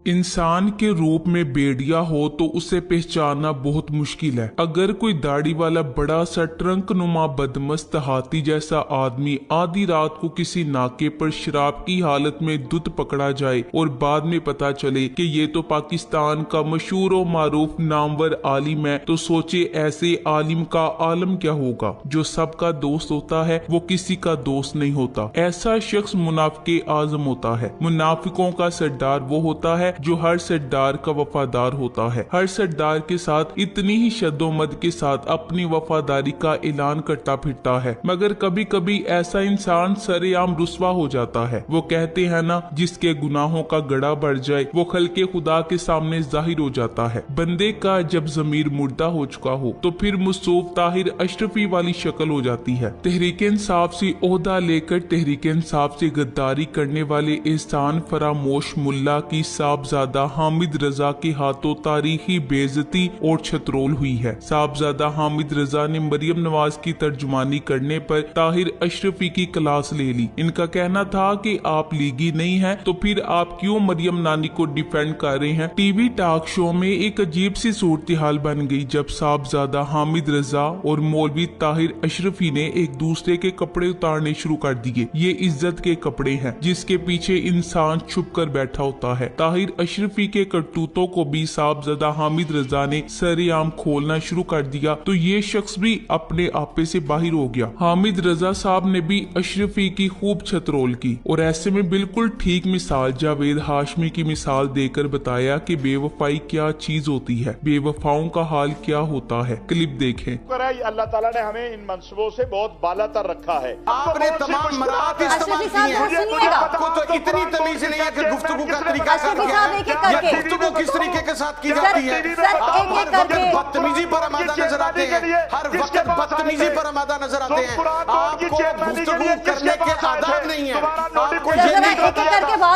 इंसान के रूप में भेड़िया हो तो उसे पहचानना बहुत मुश्किल है। अगर कोई दाढ़ी वाला बड़ा सा ट्रंक नुमा बदमस्त हाथी जैसा आदमी आधी रात को किसी नाके पर शराब की हालत में दुत पकड़ा जाए और बाद में पता चले कि ये तो पाकिस्तान का मशहूर और मारूफ नामवर आलिम है, तो सोचे ऐसे आलिम का आलम क्या होगा। जो सबका दोस्त होता है वो किसी का दोस्त नहीं होता। ऐसा शख्स मुनाफिके आजम होता है। मुनाफिकों का सरदार वो होता है जो हर सरदार का वफादार होता है। हर सरदार के साथ इतनी ही शद्दोमद के साथ अपनी वफादारी का ऐलान करता फिरता है, मगर कभी कभी ऐसा इंसान सरेआम रुस्वा हो जाता है। वो कहते हैं ना, जिसके गुनाहों का गड़ा बढ़ जाए वो खल्के खुदा के सामने जाहिर हो जाता है। बंदे का जब जमीर मुर्दा हो चुका हो तो फिर मुस्तूफ ताहिर अशरफी वाली शक्ल हो जाती है। तहरीक इंसाफ से ओहदा लेकर तहरीक इंसाफ से गद्दारी करने वाले एहसान फरामोश मुल्ला की साहबजादा हामिद रजा के हाथों तारीखी बेइज्जती और छतरोल हुई है। साहबजादा हामिद रजा ने मरियम नवाज की तर्जुमानी करने पर ताहिर अशरफी की क्लास ले ली। इनका कहना था कि आप लीगी नहीं हैं तो फिर आप क्यों मरियम नानी को डिफेंड कर रहे हैं। टीवी टॉक शो में एक अजीब सी सूरत हाल बन गई जब साहबजादा हामिद रजा और मौलवी ताहिर अशरफी ने एक दूसरे के कपड़े उतारने शुरू कर दिए। ये इज्जत के कपड़े हैं जिसके पीछे इंसान छुप कर बैठा होता है। ताहिर अशरफी के करतूतों को भी साहबजादा हामिद रजा ने सरेआम खोलना शुरू कर दिया तो ये शख्स भी अपने आपे से बाहर हो गया। हामिद रजा साहब ने भी अशरफी की खूब छतरोल की और ऐसे में बिल्कुल ठीक मिसाल जावेद हाशमी की मिसाल देकर बताया कि बेवफाई क्या चीज होती है, बेवफाओं का हाल क्या होता है। क्लिप देखें। अल्लाह ताला ने हमें इन मंसूबों से बहुत बालातर रखा है। आपने तमाम मराहत इस्तेमाल किए हैं। आपको तो इतनी तमीज नहीं है कि गुफ्तगू का तरीका क्या है, गुफ्तगू किस तरीके के साथ की जाती है। आप हर वक्त बदतमीजी पर आमादा नजर आते हैं, हर वक्त बदतमीजी पर आमादा नजर आते हैं। आपको गुफ्तगू करने के आदाब नहीं है। आपको ये नहीं पता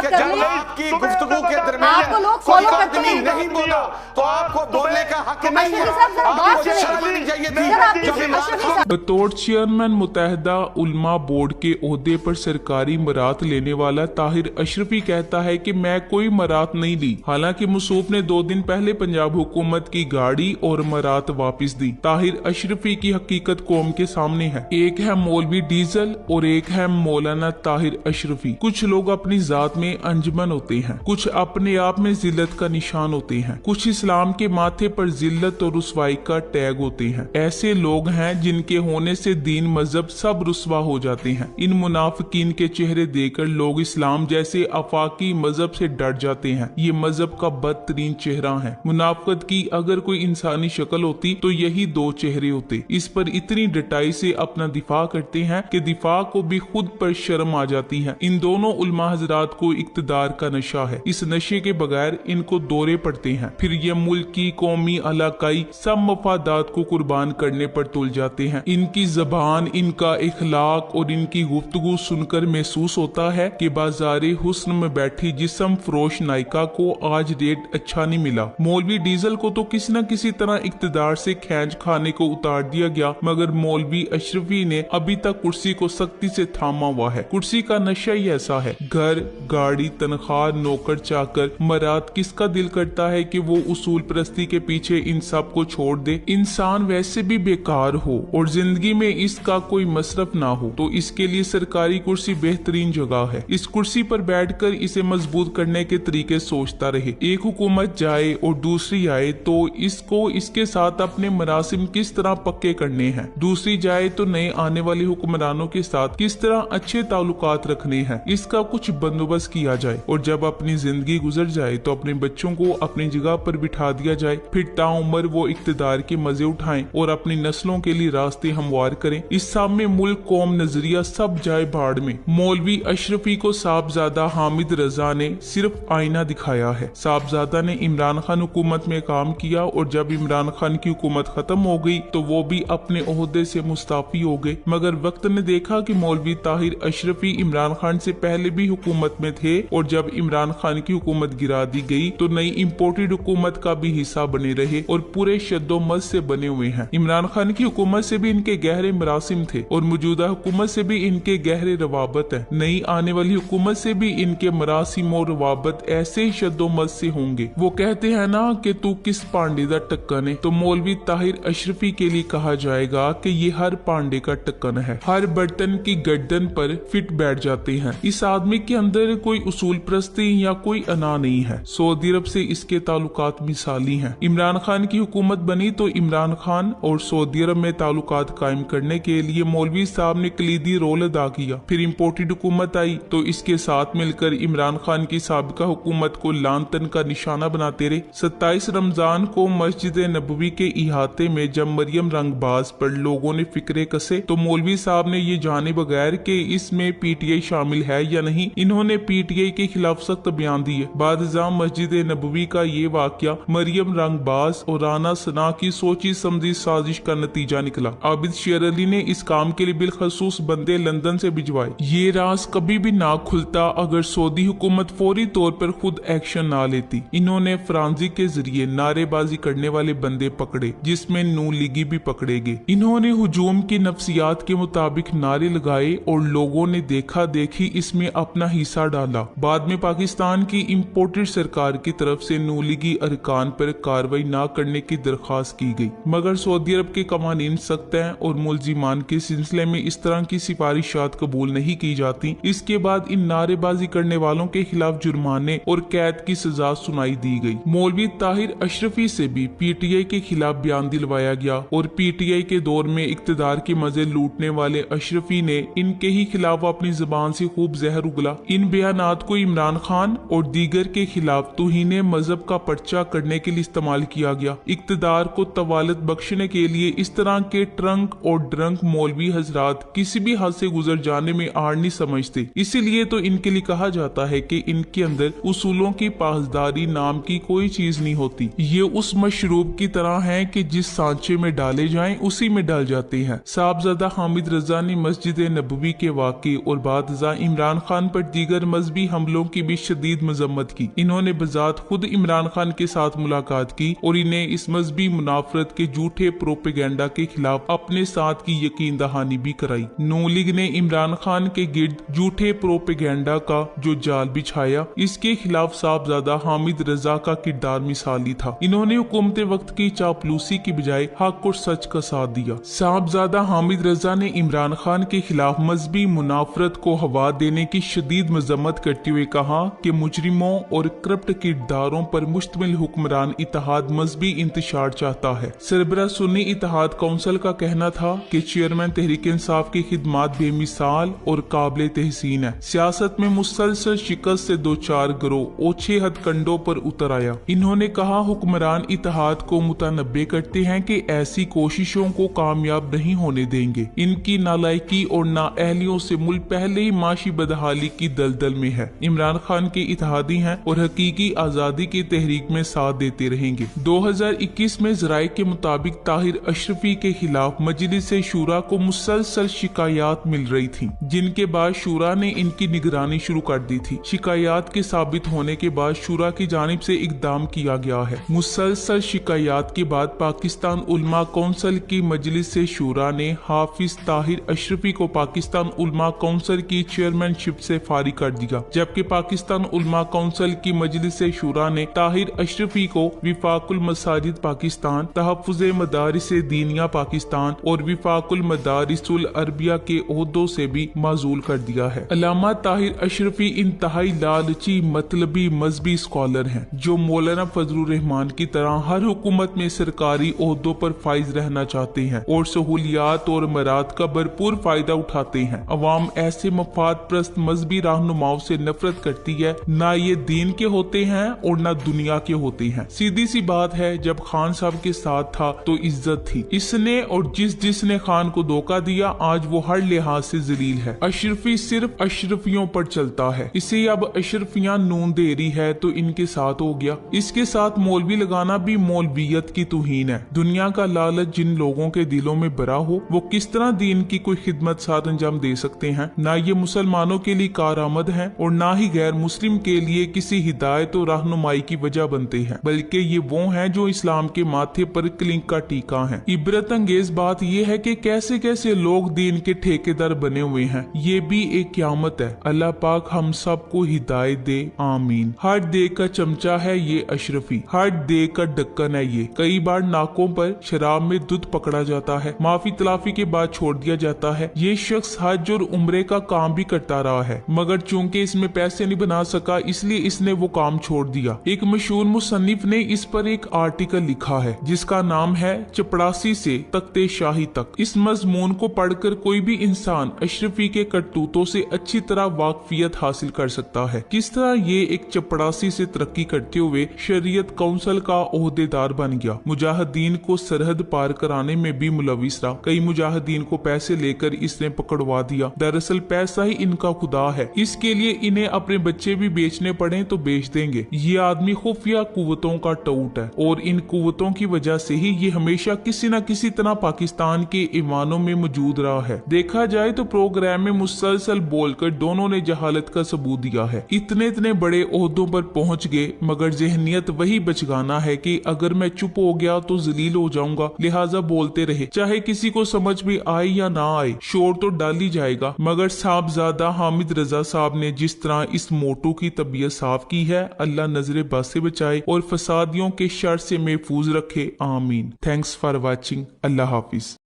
कि जब आपकी गुफ्तगू के दरमियान कोई आदमी नहीं बोला तो आपको बोलने का हक नहीं है। आपको शर्म आनी चाहिए थी। बतौर चेयरमैन मुत्तहिदा उलमा बोर्ड के ओहदे पर सरकारी मरात लेने वाला ताहिर अशरफी कहता है कि मैं कोई मरात नहीं ली। हालांकि मुसूफ ने 2 दिन पहले पंजाब हुकूमत की गाड़ी और मरात वापस दी। ताहिर अशरफी की हकीकत कौम के सामने है। एक है मौलवी डीजल और एक है मौलाना ताहिर अशरफी। कुछ लोग अपनी जात में अंजमन होते हैं, कुछ अपने आप में जिल्लत का निशान होते हैं, कुछ इस्लाम के माथे पर जिल्लत और रुसवाई का टैग होते हैं। ऐसे लोग हैं जिनके होने से दीन मजहब सब रुसवा हो जाते हैं। इन मुनाफिकीन के चेहरे देखकर लोग इस्लाम जैसे अफाकी मजहब से डर जाते हैं। ये मजहब का बदतरीन चेहरा है। मुनाफिकत की अगर कोई इंसानी शक्ल होती तो यही 2 चेहरे होते। इस पर इतनी डटाई से अपना दिफा करते हैं कि दिफा को भी खुद पर शर्म आ जाती है। इन दोनों उलमा हजरात को इक्तदार का नशा है। इस नशे के बगैर इनको दौरे पड़ते हैं। फिर ये मुल्की, कौमी, इलाकाई सब मफादात को कुर्बान करने पर तुल जाते हैं। इनकी जबान, इनका इखलाक और इनकी गुफ्तगू सुनकर महसूस होता है कि बाजारे हुस्न में बैठी जिस्म फरोश नायिका को आज रेट अच्छा नहीं मिला। मौलवी डीजल को तो किसी न किसी तरह इक्तदार से खैंच खाने को उतार दिया गया, मगर मौलवी अशरफी ने अभी तक कुर्सी को सख्ती से थामा हुआ है। कुर्सी का नशा ही ऐसा है। घर, गाड़ी, तनख्वाह, नौकर चाकर, मरात, किसका दिल करता है कि वो उसूल परस्ती के पीछे इन सब को छोड़ दे। इंसान वैसे भी बेकार हो और जिंदगी में इसका कोई मसरफ ना हो तो इसके लिए सरकारी कुर्सी बेहतरीन जगह है। इस कुर्सी पर बैठकर इसे मजबूत करने के तरीके सोचता रहे। एक हुकूमत जाए और दूसरी आए तो इसको इसके साथ अपने मरासिम किस तरह पक्के करने हैं, दूसरी जाए तो नए आने वाले हुक्मरानों के साथ किस तरह अच्छे ताल्लुकात रखने हैं, इसका कुछ बंदोबस्त किया जाए। और जब अपनी जिंदगी गुजर जाए तो अपने बच्चों को अपनी जगह पर बिठा दिया जाए। फिर ताउम्र वो इक्तदार के मजे उठाएं और अपनी नस्लों के लिए रास्ते हमवार करें। इस सब में मुल्क, कौम, नजरिया सब जाए भाड़ में। मौलवी अशरफी को साहबजादा हामिद रजा ने सिर्फ आईना दिखाया है। साहबजादा ने इमरान खान हुकूमत में काम किया और जब इमरान खान की हुकूमत खत्म हो गई तो वो भी अपने ओहदे से मुस्ताफी हो गए। मगर वक्त ने देखा कि मौलवी ताहिर अशरफी इमरान खान से पहले भी हुकूमत में थे और जब इमरान खान की हुकूमत गिरा दी गई तो नई इम्पोर्टेड हुकूमत का भी हिस्सा बने रहे और पूरे शद्दोमद से बने हुए हैं। इमरान खान की हुकूमत से भी इनके गहरे मरासिम थे और मौजूदा हुकूमत से भी इनके गहरे रवाबत है। नई आने वाली हुकूमत से भी इनके मरासिम और रवाबत ऐसे इसे शद्दोमद से होंगे। वो कहते हैं ना कि तू किस पांडे का टक्कन है, तो मौलवी ताहिर अशरफी के लिए कहा जाएगा कि ये हर पांडे का टक्कन है, हर बर्तन की गर्दन पर फिट बैठ जाते हैं। इस आदमी के अंदर कोई उसूल परस्ती या कोई अना नहीं है। सऊदी अरब से इसके ताल्लुकात मिसाली हैं। इमरान खान की हुकूमत बनी तो इमरान खान और सऊदी अरब में ताल्लुकात कायम करने के लिए मौलवी साहब ने कलीदी रोल अदा किया। फिर इम्पोर्टेड हुकूमत आई तो इसके साथ मिलकर इमरान खान की साबिका हुकूमत को लानतन का निशाना बनाते रहे। 27 रमजान को मस्जिद नबवी के इहाते में जब मरियम रंगबाज पर लोगों ने फिक्रे कसे तो मौलवी साहब ने ये जाने बगैर कि इसमें पीटीआई शामिल है या नहीं, इन्होंने पीटीआई के खिलाफ सख्त बयान दिए। बादशाह मस्जिद नबवी का ये वाकया मरियम रंगबाज और राना सना की सोची समझी साजिश का नतीजा निकला। आबिद शेर अली ने इस काम के लिए बिलखसूस बंदे लंदन से भिजवाए। ये राज कभी भी ना खुलता अगर सऊदी हुकूमत फौरी तौर पर खुद एक्शन ना लेती। इन्होंने फ्रांसी के जरिए नारेबाजी करने वाले बंदे पकड़े, जिसमें नू लीगी भी पकड़े गए। इन्होंने हुजूम की नफ्सियात के मुताबिक नारे लगाए और लोगों ने देखा देखी इसमें अपना हिस्सा डाला। बाद में पाकिस्तान की इम्पोर्टेड सरकार की तरफ से नू लीगी अरकान पर कार्रवाई न करने की दरख्वास्त की गई, मगर सऊदी अरब के कवानीन सख्त हैं और मुलजिमान के सिलसिले में इस तरह की सिफारिशात कबूल नहीं की जाती। इसके बाद इन नारेबाजी करने वालों के खिलाफ जुर्माने और कैद की सजा सुनाई दी गई। मौलवी ताहिर अशरफी से भी पीटीआई के खिलाफ बयान दिलवाया गया और पीटीआई के दौर में इक्तदार के मजे लूटने वाले अशरफी ने इनके ही खिलाफ अपनी जुबान से खूब जहर उगला। इन बयानात को इमरान खान और दीगर के खिलाफ तौहीन मजहब का पर्चा करने के लिए इस्तेमाल किया गया। इक्तदार को तवालत बख्शने के लिए इस तरह के ट्रंक और ड्रंक मौलवी हजरात किसी भी हद से गुजर जाने में आड़ नहीं समझते। इसीलिए तो इनके लिए कहा जाता है कि इनके अंदर उसूलों की पासदारी नाम की कोई चीज नहीं होती। ये उस मशरूब की तरह हैं कि जिस सांचे में डाले जाएं उसी में डाल जाते हैं। साहबजादा हामिद रजा ने मस्जिद नबवी के वाक़े और बादशाह इमरान खान पर दीगर मजहबी हमलों की भी शदीद मजम्मत की। इन्होंने बजात खुद इमरान खान के साथ मुलाकात की और इन्हें इस मजहबी मुनाफरत के झूठे प्रोपेगेंडा के खिलाफ अपने साथ की यकीन दहानी भी कराई। नू लीग ने इमरान खान के गिर्द झूठे प्रोपेगेंडा का जो जाल बिछाया, इसके खिलाफ साहबजादा हामिद रजा का किरदार मिसाली था। इन्होंने हुकूमत वक्त की चापलूसी की बजाय हक और सच का साथ दिया। साहबजादा हामिद रजा ने इमरान खान के खिलाफ मजहबी मुनाफरत को हवा देने की शदीद मजम्मत करते हुए कहा कि मुजरिमों और करप्ट किरदारों पर मुश्तमिल हुक्मरान इत्तेहाद मजहबी इंतशार चाहता है। सरबराह सुन्नी इत्तेहाद काउंसिल का कहना था कि चेयरमैन तहरीक इंसाफ की खिदमात बेमिसाल और काबिल तहसीन है। सियासत में मुसलसल शिकस्त से दो चार गिरोह ओछे हथकंडों पर उतर आया। इन्होंने कहा हुक्मरान इत्तेहाद को मुतनब्बे करते हैं कि ऐसी कोशिशों को कामयाब नहीं होने देंगे। इनकी नालायकी और नाअहलियों से मुल्क पहले ही माशी बदहाली की दलदल में है। इमरान खान के इत्तेहादी हैं और हकीकी आजादी की तहरीक में साथ देते रहेंगे। 2021 में जराये के मुताबिक ताहिर अशरफी के खिलाफ मजलिस शूरा को मुसलसल शिकायत मिल रही थी, जिनके बाद शूरा ने इनकी निगरानी शुरू कर दी थी। शिकायत के साबित होने के बाद शूरा की जानिब से इकदाम किया गया है। मुसलसल शिकायत के बाद पाकिस्तान उलमा कौंसिल की मजलिस शूरा ने हाफिज ताहिर अशरफी को पाकिस्तान उलमा कौंसिल की चेयरमैनशिप से फारिग कर दिया, जबकि पाकिस्तान उलमा कौंसिल की मजलिस शूरा ने ताहिर अशरफी को विफाकुल मसाजिद पाकिस्तान, तहफ़्फ़ुज़ मदारिस दीनिया पाकिस्तान और विफाकुल मदारिसुल अरबिया के ओहदों से भी माजूल कर दिया है। अल्लामा ताहिर अशरफी इंतहाई लालची मतलबी मजहबी स्कॉलर हैं, जो मौलाना फजलुर रहमान की तरह हर हुकूमत में सरकारी ओहदों पर फाइज रहना चाहते हैं और सहूलियात और मराद का भरपूर फायदा उठाते हैं। अवाम ऐसे मफाद प्रस्त मजहबी रहनुमाओं से नफरत करती है, ना ये दीन के होते हैं और ना दुनिया के होते हैं। सीधी सी बात है, जब खान साहब के साथ था तो इज्जत थी। इसने और जिसने खान को धोखा दिया आज वो हर लिहाज से जलील है। अशरफी सिर्फ अशरफियों पर चलता है। इसे अब अशरफियां नून दे रही है तो इनके साथ हो गया। इसके साथ मौलवी लगाना भी मौलवियत की तौहीन है। दुनिया का लालच जिन लोगों के दिलों में भरा हो वो किस तरह दीन की कोई खिदमत साथ अंजाम दे सकते हैं। ना ये मुसलमानों के लिए कारआमद है और ना ही गैर मुस्लिम के लिए किसी हिदायत और रहनुमाई की वजह बनते हैं, बल्कि ये वो हैं जो इस्लाम के माथे पर कलिंक का टीका है। इबरत अंगेज बात यह है कि कैसे कैसे लोग दीन के ठेकेदार बने हुए हैं। ये भी एक क़यामत है। अल्लाह पाक हम सब को हिदायत दे। आमीन। आमीन। हार्ट देख का चमचा है ये अशरफी, हार्ट देख का ढक्कन है ये। कई बार नाकों पर शराब में दूध पकड़ा जाता है, माफी तलाफी के बाद छोड़ दिया जाता है। ये शख्स हज और उम्रे का काम भी करता रहा है, मगर चूंकि इसमें पैसे नहीं बना सका इसलिए इसने वो काम छोड़ दिया। एक मशहूर मुसन्निफ ने इस पर एक आर्टिकल लिखा है जिसका नाम है चपड़ासी से तख्ते शाही तक। इस मजमून को पढ़कर कोई भी इंसान अशरफी के करतूतों से अच्छी तरह वाकफियत हासिल कर सकता है। किस तरह ये एक चपड़ासी से तरक्की करते हुए शरीयत काउंसिल का ओहदेदार बन गया, मुजाहिदीन को सरहद पार कराने में भी मुलविस रहा। कई मुजाहिदीन को पैसे लेकर इसने पकड़वा दिया। दरअसल पैसा ही इनका खुदा है, इसके लिए इन्हें अपने बच्चे भी बेचने पड़े तो बेच देंगे। ये आदमी खुफिया कुव्वतों का टऊट है और इन कुव्वतों की वजह से ही ये हमेशा किसी न किसी तरह पाकिस्तान के ईमानों में मौजूद रहा है। देखा जाए तो प्रोग्राम में मुसलसल बोलकर दोनों ने जहालत का सबूत दिया है। इतने बड़े ओहदों पर पहुंच गए, मगर जहनियत वही बचगाना है कि अगर मैं चुप हो गया तो जलील हो जाऊंगा, लिहाजा बोलते रहे, चाहे किसी को समझ में आए या ना आए, शोर तो डाल ही जाएगा। मगर साहबजादा हामिद रजा साहब ने जिस तरह इस मोटू की तबीयत साफ की है, अल्लाह नजरे बद से बचाए और फसादियों के शर से महफूज रखे, आमीन। Thanks for watching. Allah Hafiz.